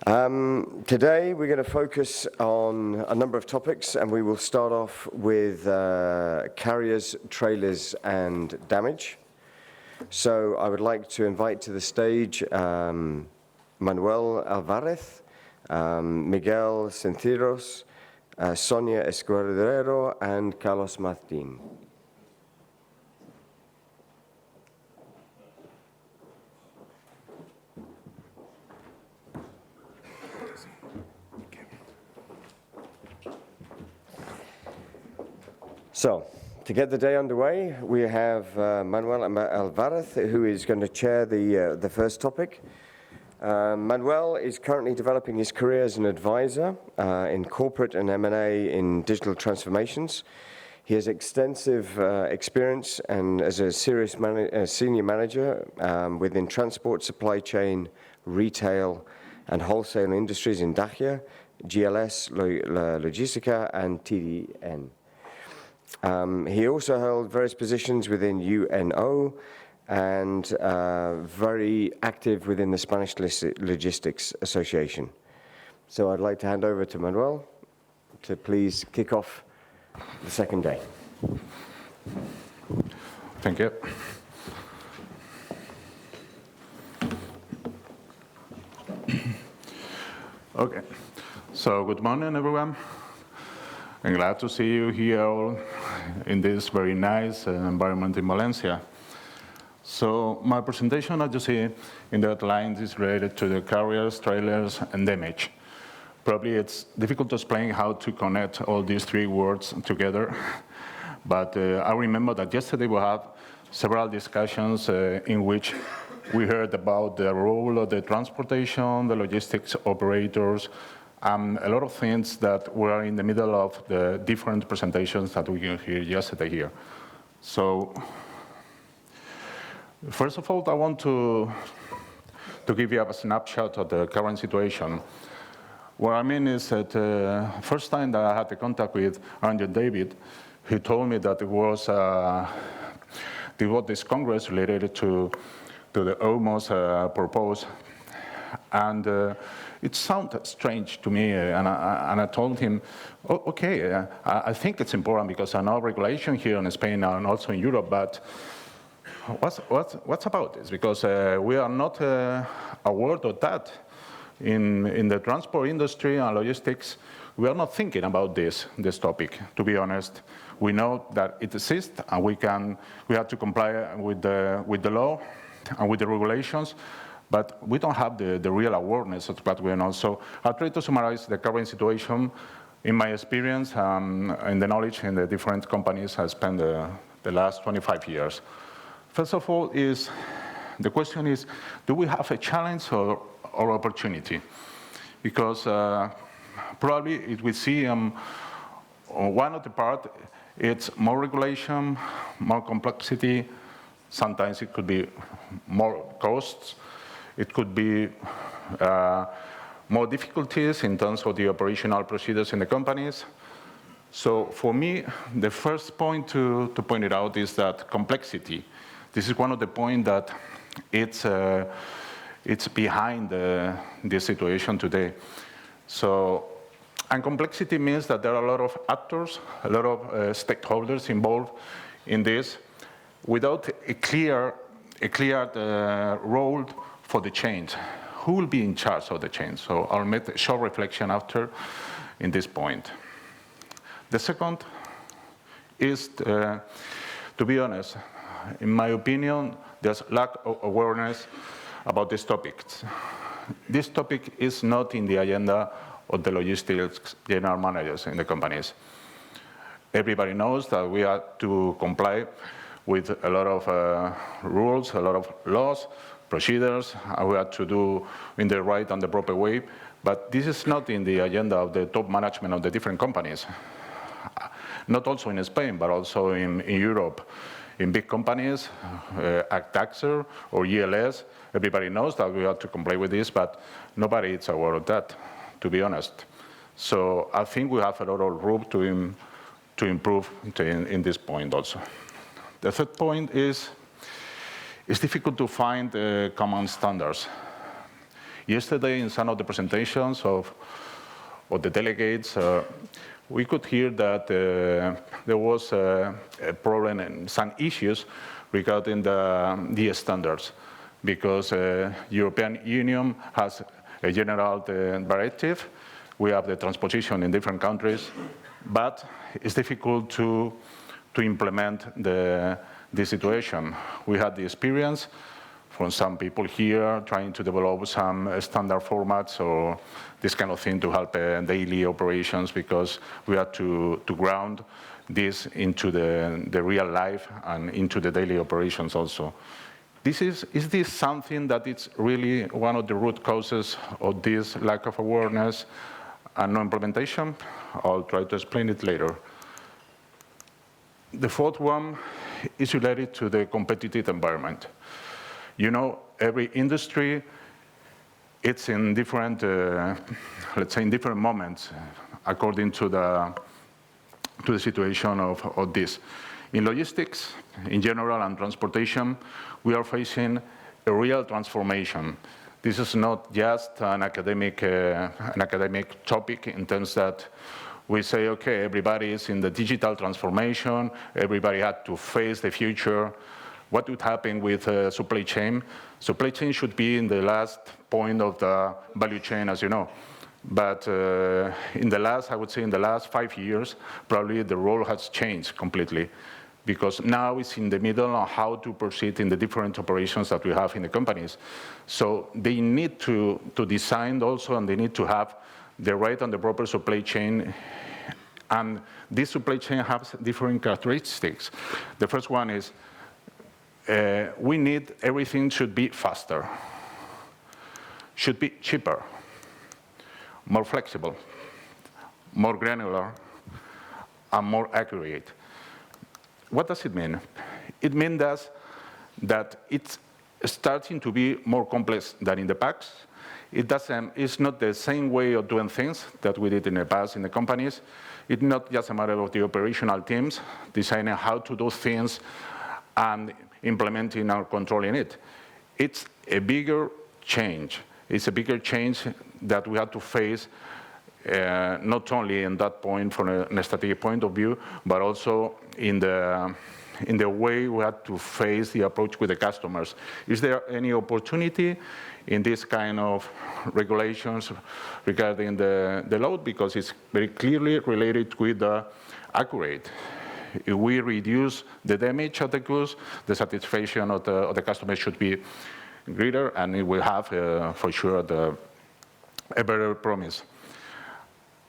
Today we're going to focus on a number of topics, and we will start off with carriers, trailers and damage. So I would like to invite to the stage Manuel Alvarez, Miguel Cenciros, Sonia Escudero and Carlos Martin. So, to get the day underway, we have Manuel Alvarez, who is going to chair the first topic. Manuel is currently developing his career as an advisor in corporate and M&A in digital transformations. He has extensive experience and as a senior manager within transport, supply chain, retail, and wholesale industries in Dacia, GLS, Logistica, and TDN. He also held various positions within UNO and very active within the Spanish Logistics Association. So I'd like to hand over to Manuel to please kick off the second day. Thank you. Okay, so good morning, everyone. I'm glad to see you here all in this very nice environment in Valencia. So my presentation, as you see in the outline, is related to the carriers, trailers, and damage. Probably it's difficult to explain how to connect all these three words together, but I remember that yesterday we had several discussions in which we heard about the role of the transportation, the logistics operators, a lot of things that were in the middle of the different presentations that we can hear yesterday here. So, first of all, I want to give you a snapshot of the current situation. What I mean is that first time that I had the contact with Andrew David, he told me that it was this Congress related to the Eumos proposal, and it sounded strange to me, and I told him, oh, okay, I think it's important because I know regulation here in Spain and also in Europe, but what's about this? Because we are not aware of that. In the transport industry and logistics, we are not thinking about this topic, to be honest. We know that it exists, and we have to comply with the law and with the regulations, but we don't have the real awareness of what we know. So I'll try to summarize the current situation in my experience and the knowledge in the different companies I spent the last 25 years. First of all, the question is, do we have a challenge or opportunity? Because probably it we see on one of the part, it's more regulation, more complexity. Sometimes it could be more costs. It could be more difficulties in terms of the operational procedures in the companies. So for me, the first point to point it out is that complexity. This is one of the points that it's behind this situation today. So, and complexity means that there are a lot of actors, a lot of stakeholders involved in this, without a clear role for the change. Who will be in charge of the change? So I'll make a short reflection after in this point. The second is, to be honest, in my opinion, there's lack of awareness about this topic. This topic is not in the agenda of the logistics general managers in the companies. Everybody knows that we have to comply with a lot of rules, a lot of laws, procedures, and we have to do in the right and the proper way, but this is not in the agenda of the top management of the different companies. Not also in Spain, but also in Europe. In big companies, Actaxer or ELS, everybody knows that we have to comply with this, but nobody is aware of that, to be honest. So I think we have a lot of room to improve in this point also. The third point is, it's difficult to find common standards. Yesterday, in some of the presentations of the delegates, we could hear that there was a problem and some issues regarding the standards, because European Union has a general directive. We have the transposition in different countries, but it's difficult to implement the situation. We had the experience from some people here trying to develop some standard formats or this kind of thing to help daily operations, because we had to ground this into the real life and into the daily operations also. Is this something that is really one of the root causes of this lack of awareness and no implementation? I'll try to explain it later. The fourth one is related to the competitive environment. You know, every industry, it's in different, let's say, in different moments, according to the situation of this. In logistics, in general, and transportation, we are facing a real transformation. This is not just an academic topic in terms that we say, okay, everybody is in the digital transformation, everybody had to face the future. What would happen with supply chain? Supply chain should be in the last point of the value chain, as you know. But in the last, I would say in the last 5 years, probably the role has changed completely, because now it's in the middle on how to proceed in the different operations that we have in the companies. So they need to design also, and they need to have the right and the proper supply chain. And this supply chain has different characteristics. The first one is we need everything should be faster, should be cheaper, more flexible, more granular, and more accurate. What does it mean? It means that it's starting to be more complex than in the past. It's not the same way of doing things that we did in the past in the companies. It's not just a matter of the operational teams deciding how to do things and implementing or controlling it. It's a bigger change. It's a bigger change that we have to face, not only in that point from a strategic point of view, but also in the way we have to face the approach with the customers. Is there any opportunity in this kind of regulations regarding the load? Because it's very clearly related with the accurate. If we reduce the damage of the goods, the satisfaction of the customer should be greater, and it will have, for sure, a better promise.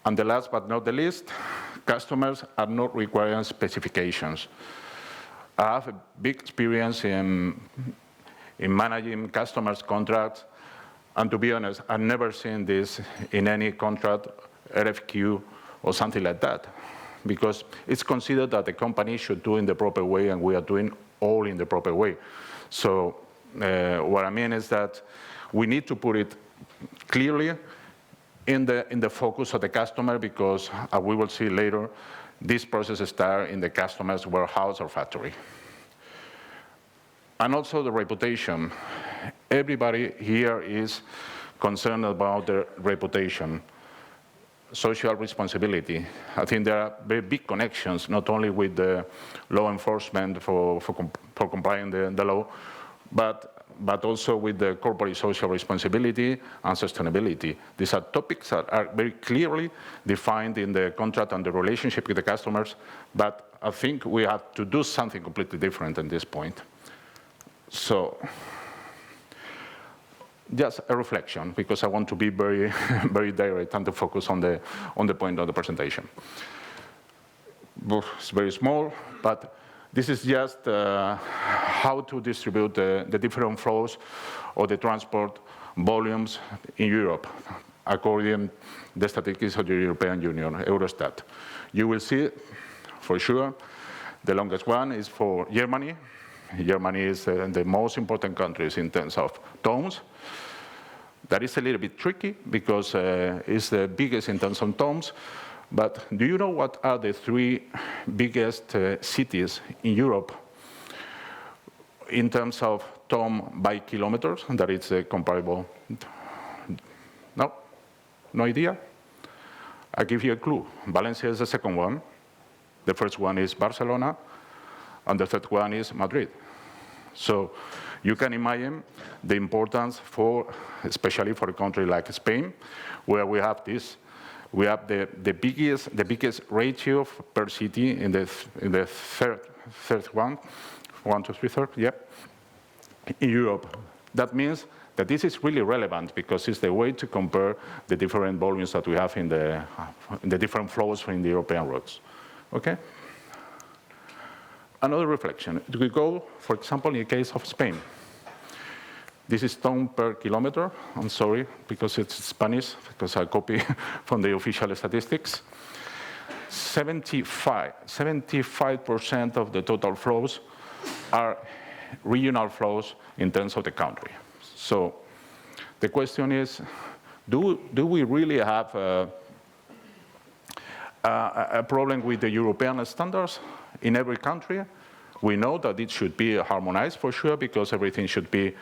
And the last but not the least, customers are not requiring specifications. I have a big experience in managing customers' contracts, and to be honest, I've never seen this in any contract, RFQ, or something like that, because it's considered that the company should do in the proper way, and we are doing all in the proper way. So what I mean is that we need to put it clearly in the focus of the customer, because as we will see later, this process starts in the customer's warehouse or factory. And also the reputation. Everybody here is concerned about their reputation. Social responsibility. I think there are very big connections, not only with the law enforcement for complying the law, but also with the corporate social responsibility and sustainability. These are topics that are very clearly defined in the contract and the relationship with the customers, but I think we have to do something completely different at this point. So, just a reflection, because I want to be very, very direct and to focus on the point of the presentation. It's very small, but this is just how to distribute the different flows of the transport volumes in Europe, according to the statistics of the European Union, Eurostat. You will see, for sure, the longest one is for Germany. Germany is the most important country in terms of tons. That is a little bit tricky, because it's the biggest in terms of tons. But do you know what are the 3 biggest cities in Europe in terms of ton by kilometers? That is comparable No idea? I'll give you a clue. Valencia is the second one. The first one is Barcelona, and the third one is Madrid. So you can imagine the importance especially for a country like Spain, where we have this. We have the biggest ratio per city in the third one, 1, 2, 3, third, yeah, in Europe. That means that this is really relevant because it's the way to compare the different volumes that we have in the different flows in the European roads. Okay? Another reflection. We go, for example, in the case of Spain. This is ton per kilometer. I'm sorry, because it's Spanish, because I copy from the official statistics. 75% of the total flows are regional flows in terms of the country. So the question is, do we really have a problem with the European standards in every country? We know that it should be harmonized for sure, because everything should be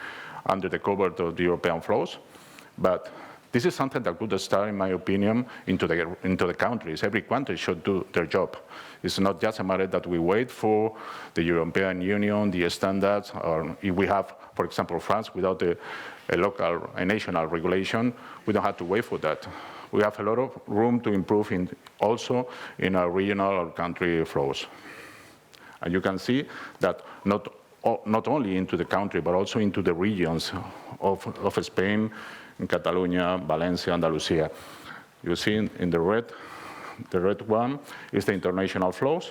under the cover of the European flows. But this is something that could start, in my opinion, into the countries. Every country should do their job. It's not just a matter that we wait for the European Union, the standards, or if we have, for example, France, without a national regulation, we don't have to wait for that. We have a lot of room to improve also in our regional or country flows. And you can see that not only into the country, but also into the regions of Spain, in Catalonia, Valencia, Andalusia. You see in the red one is the international flows,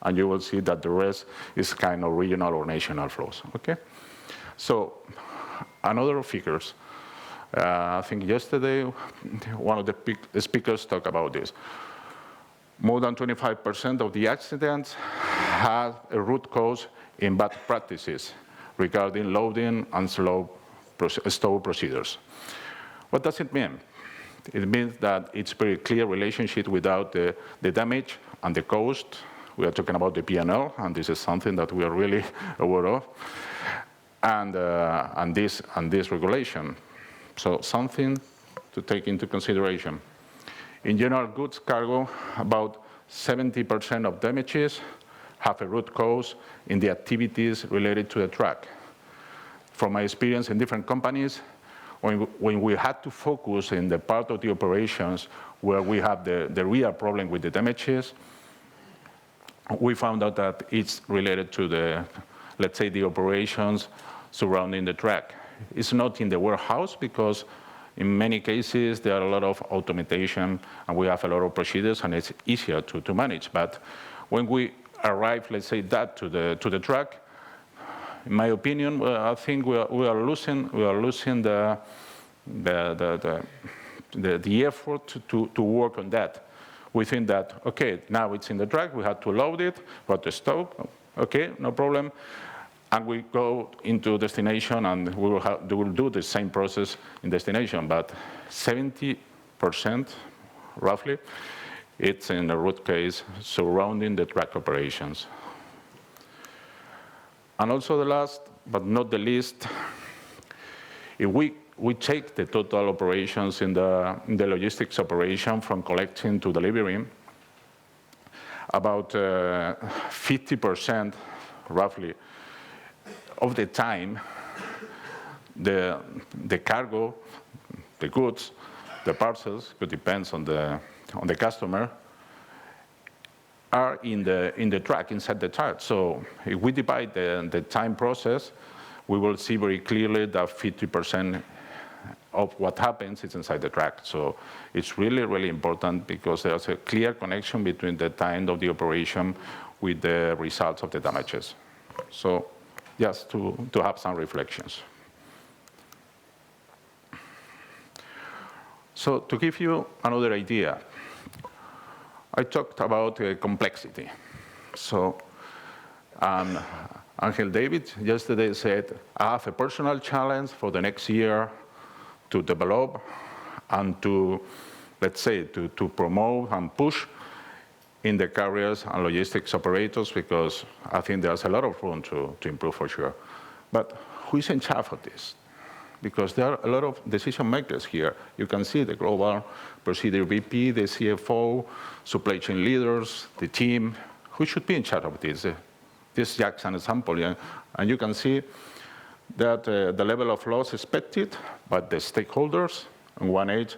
and you will see that the rest is kind of regional or national flows, okay? So, another figures. I think yesterday, one of the speakers talked about this. More than 25% of the accidents have a root cause in bad practices regarding loading and stow procedures. What does it mean? It means that it's very clear relationship without the damage and the cost. We are talking about the P&L, and this is something that we are really aware of, and this regulation. So something to take into consideration. In general goods cargo, about 70% of damages have a root cause in the activities related to the track. From my experience in different companies, when we had to focus in the part of the operations where we have the real problem with the damages, we found out that it's related to let's say, the operations surrounding the track. It's not in the warehouse, because in many cases there are a lot of automation and we have a lot of procedures and it's easier to manage. But when we arrive, let's say, that to the track, in my opinion, I think we are losing the effort to work on that. We think that, okay, now it's in the track, we have to load it, we have to stow, okay, no problem. And we go into destination and we will do the same process in destination. But 70%, roughly, it's in the root case surrounding the track operations. And also the last, but not the least, if we take the total operations in the logistics operation from collecting to delivering, about 50%, roughly, of the time, the cargo, the goods, the parcels, it depends on the customer, are in the track, inside the track. So if we divide the time process, we will see very clearly that 50% of what happens is inside the track. So it's really, really important, because there's a clear connection between the time of the operation with the results of the damages. So just to have some reflections. So to give you another idea, I talked about complexity. So Angel David yesterday said, I have a personal challenge for the next year to develop and to, let's say, to promote and push in the carriers and logistics operators, because I think there's a lot of room to improve for sure. But who is in charge of this? because there are a lot of decision makers here. You can see the global procedure VP, the CFO, supply chain leaders, the team. Who should be in charge of this? This is just an example, yeah? And you can see that the level of loss expected by the stakeholders on one edge,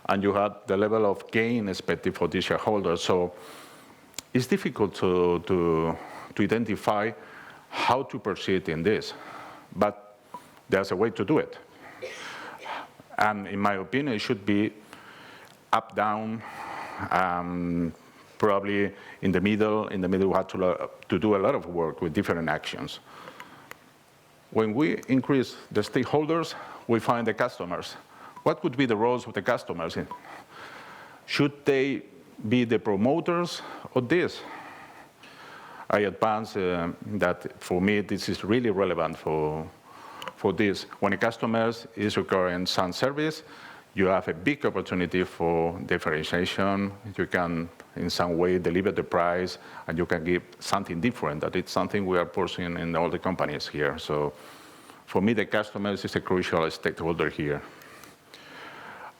and you had the level of gain expected for the shareholders. So it's difficult to identify how to proceed in this, but there's a way to do it. And in my opinion, it should be up, down, probably in the middle. In the middle, we have to do a lot of work with different actions. When we increase the stakeholders, we find the customers. What could be the roles of the customers? Should they be the promoters of this? I advance that for me, this is really relevant for this. When a customer is requiring some service, you have a big opportunity for differentiation. You can, in some way, deliver the price, and you can give something different. That it's something we are pursuing in all the companies here. So for me, the customers is a crucial stakeholder here.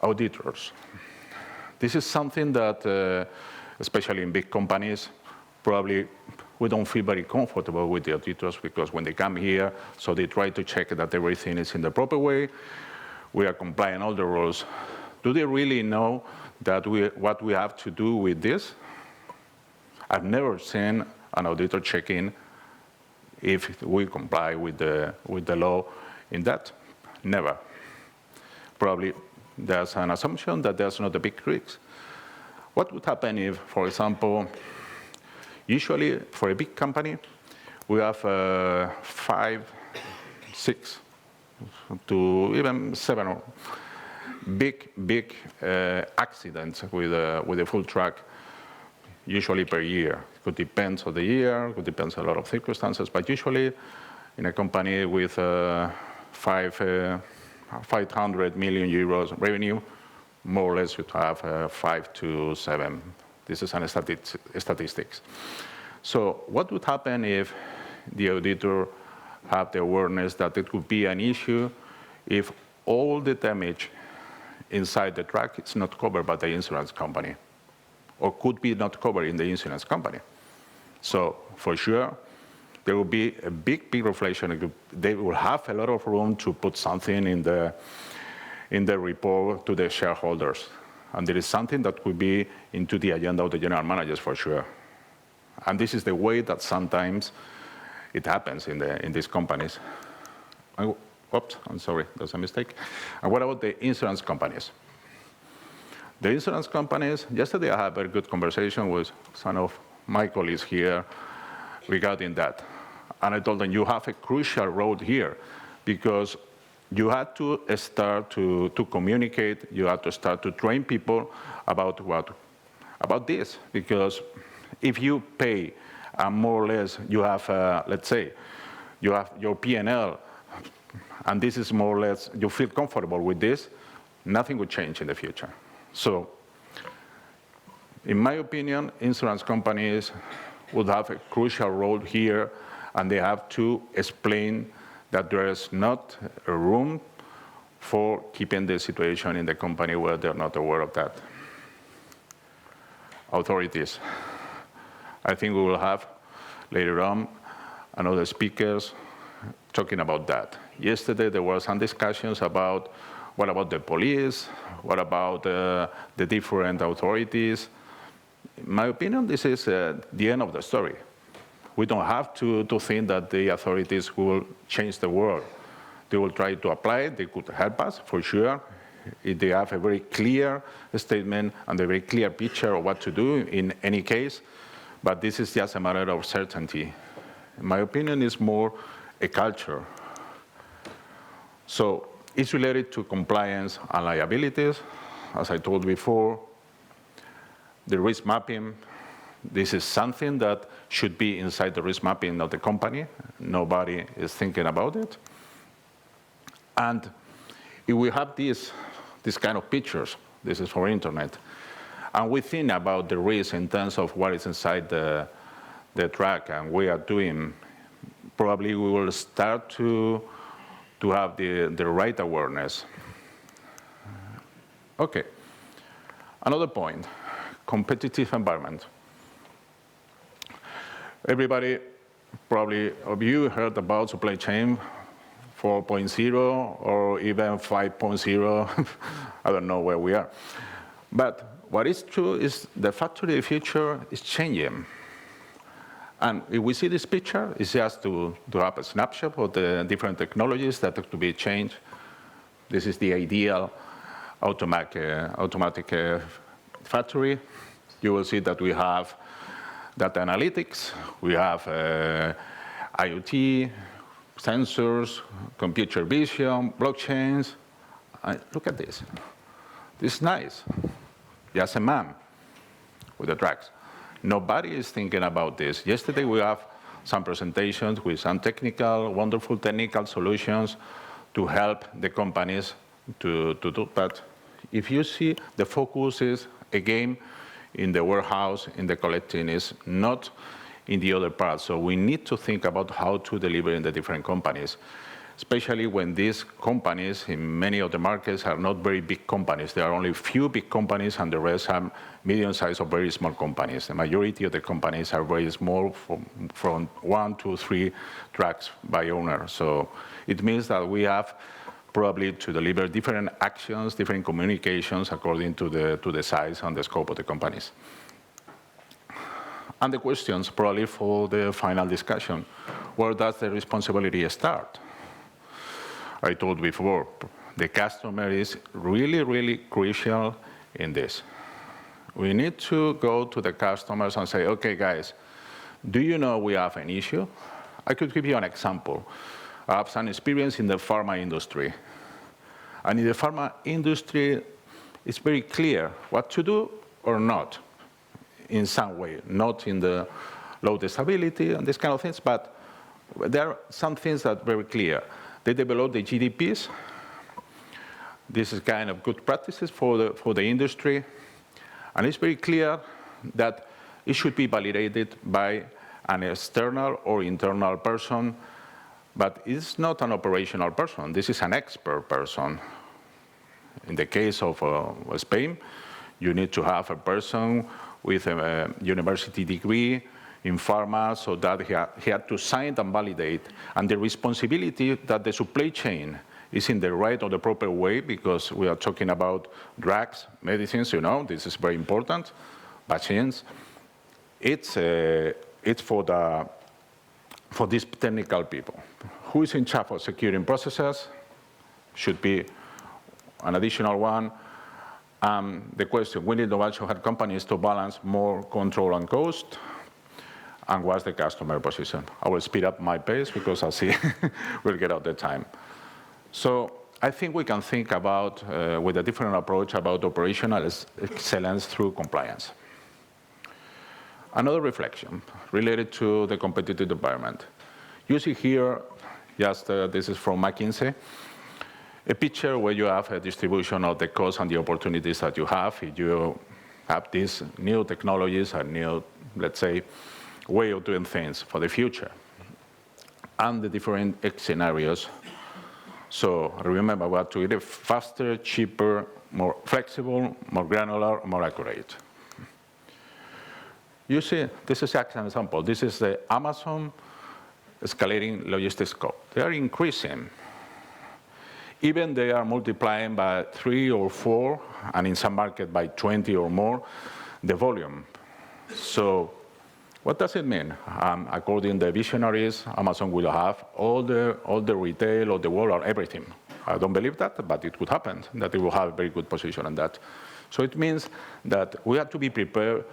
Auditors. This is something that, especially in big companies, probably we don't feel very comfortable with the auditors, because when they come here, so they try to check that everything is in the proper way. We are complying all the rules. Do they really know that what we have to do with this? I've never seen an auditor checking if we comply with the law in that. Never. Probably there's an assumption that there's not a big risk. What would happen if, for example, usually for a big company, we have 5, 6, to even 7 big accidents with a full truck, usually per year. It could depend on the year, it could depend on a lot of circumstances, but usually in a company with 500 million euros revenue, more or less you have 5 to 7. This is an statistics. So what would happen if the auditor have the awareness that it could be an issue if all the damage inside the truck is not covered by the insurance company, or could be not covered in the insurance company? So for sure, there will be a big reflection. They will have a lot of room to put something in the report to the shareholders. And there is something that could be into the agenda of the general managers for sure. And this is the way that sometimes it happens in these companies. Oops, I'm sorry, that's a mistake. And what about the insurance companies? The insurance companies, yesterday I had a very good conversation with some of my colleagues here regarding that. And I told them, you have a crucial role here, because you had to start to communicate, you had to start to train people about this. Because if you pay more or less, you have, let's say, you have your P&L, and this is more or less, you feel comfortable with this, nothing would change in the future. So, in my opinion, insurance companies would have a crucial role here, and they have to explain that there is not a room for keeping the situation in the company where they're not aware of that. Authorities. I think we will have later on another speakers talking about that. Yesterday there were some discussions about what about the police, what about the different authorities. In my opinion, this is the end of the story. We don't have to think that the authorities will change the world. They will try to apply it. They could help us, for sure, if they have a very clear statement and a very clear picture of what to do in any case. But this is just a matter of certainty. In my opinion, it's more a culture. So it's related to compliance and liabilities. As I told before, the risk mapping, this is something that should be inside the risk mapping of the company. Nobody is thinking about it. And if we have this kind of pictures, this is for internet, and we think about the risk in terms of what is inside the truck, and we are doing, probably we will start to to have the right awareness. Okay. Another point, competitive environment. Everybody, probably of you heard about supply chain 4.0 or even 5.0. I don't know where we are. But what is true is the factory of the future is changing. And if we see this picture, it's just to have a snapshot of the different technologies that have to be changed. This is the ideal automatic factory. You will see that we have data analytics, we have IoT, sensors, computer vision, blockchains. Look at this. This is nice. Just a man with the tracks. Nobody is thinking about this. Yesterday we have some presentations with some wonderful technical solutions to help the companies to do that. If you see, the focus is, again, in the warehouse, in the collecting, is not in the other parts. So we need to think about how to deliver in the different companies, especially when these companies in many of the markets are not very big companies. There are only a few big companies and the rest are medium-sized or very small companies. The majority of the companies are very small, from 1 to 3 trucks by owner. So it means that we have probably to deliver different actions, different communications according to the size and the scope of the companies. And the questions probably for the final discussion. Where does the responsibility start? I told before, the customer is really, really crucial in this. We need to go to the customers and say, okay, guys, do you know we have an issue? I could give you an example. I have some experience in the pharma industry. And in the pharma industry, it's very clear what to do or not in some way, not in the low stability and these kind of things, but there are some things that are very clear. They develop the GDPs. This is kind of good practices for the industry. And it's very clear that it should be validated by an external or internal person, but it's not an operational person. This is an expert person. In the case of Spain, you need to have a person with a university degree in pharma, so that he had to sign and validate. And the responsibility that the supply chain is in the right or the proper way, because we are talking about drugs, medicines, this is very important, vaccines. It's for these technical people. Who is in charge of securing processes? Should be an additional one. The question, we need to also have companies to balance more control and cost. And what's the customer position? I will speed up my pace because I see we'll get out the time. So I think we can think about, with a different approach, about operational excellence through compliance. Another reflection related to the competitive environment. You see here, this is from McKinsey, a picture where you have a distribution of the costs and the opportunities that you have if you have these new technologies and new, let's say, way of doing things for the future, and the different scenarios. So remember, we have to get it faster, cheaper, more flexible, more granular, more accurate. You see, this is an example. This is the Amazon escalating logistics scope. They are increasing. Even they are multiplying by 3 or 4, and in some market by 20 or more, the volume. So what does it mean? According to the visionaries, Amazon will have all the retail of the world or everything. I don't believe that, but it could happen, that it will have a very good position on that. So it means that we have to be prepared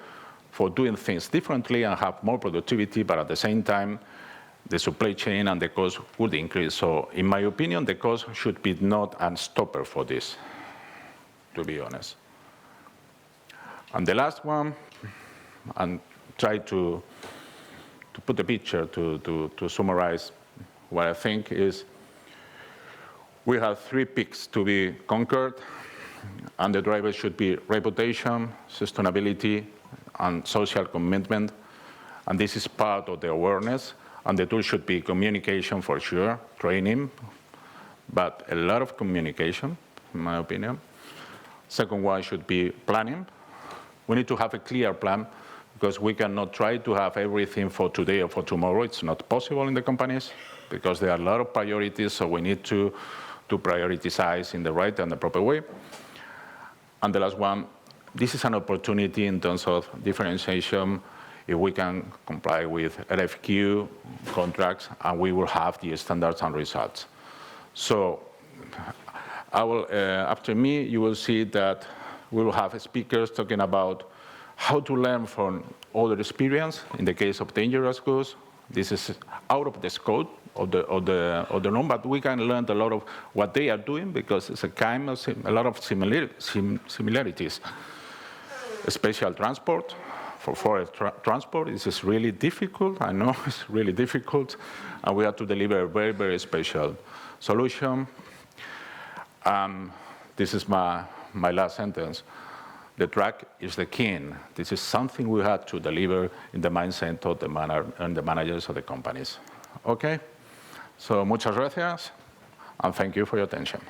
for doing things differently and have more productivity, but at the same time, the supply chain and the cost would increase. So in my opinion, the cost should be not a stopper for this, to be honest. And the last one, and try to put the picture to summarize what I think is, we have 3 peaks to be conquered, and the drivers should be reputation, sustainability, and social commitment. And this is part of the awareness. And the tool should be communication for sure, training, but a lot of communication, in my opinion. Second one should be planning. We need to have a clear plan, because we cannot try to have everything for today or for tomorrow. It's not possible in the companies, because there are a lot of priorities, so we need to prioritize in the right and the proper way. And the last one, this is an opportunity in terms of differentiation. If we can comply with RFQ contracts, and we will have the standards and results. So after me, you will see that we will have speakers talking about how to learn from other experience. In the case of dangerous goods, this is out of the scope of the norm, but we can learn a lot of what they are doing, because it's a lot of similarities. Special transport, for forest transport, this is really difficult. I know it's really difficult, and we have to deliver a very, very special solution. This is my last sentence. The truck is the king. This is something we have to deliver in the mindset of the managers of the companies. Okay? So muchas gracias, and thank you for your attention.